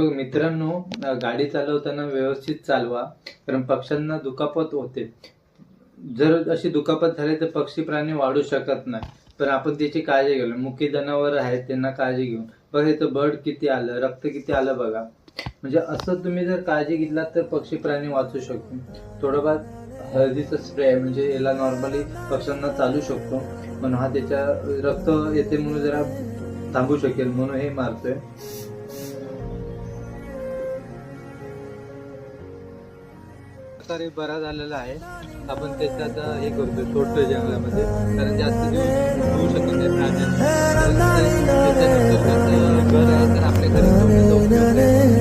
बघ मित्रांनो, गाडी चालवताना व्यवस्थित चालवा, कारण पक्ष्यांना दुखापत होते. जर अशी दुखापत झाली तर पक्षी प्राणी वाढू शकत नाही. पण आपण त्याची काळजी घ्यावी. मुकी जनावर आहेत त्यांना काळजी घेऊन बघा, इथं बर्ड किती आलं, रक्त किती आलं बघा. म्हणजे असं तुम्ही जर काळजी घेतलात तर पक्षी प्राणी वाचू शकतो. थोडंफार हळदीचा स्प्रे आहे, म्हणजे याला नॉर्मली पक्ष्यांना चालू शकतो, पण हा त्याच्या रक्त येते म्हणून जरा थांबू शकेल म्हणून हे मारतोय. प्रकारे बरा झालेला आहे. आपण त्याचं आता हे करतोय, सोडतोय जंगलामध्ये, कारण जास्त दिवस होऊ शकत नाही प्राण्यांना. त्याच्यानंतर घर आहे तर आपल्या घरी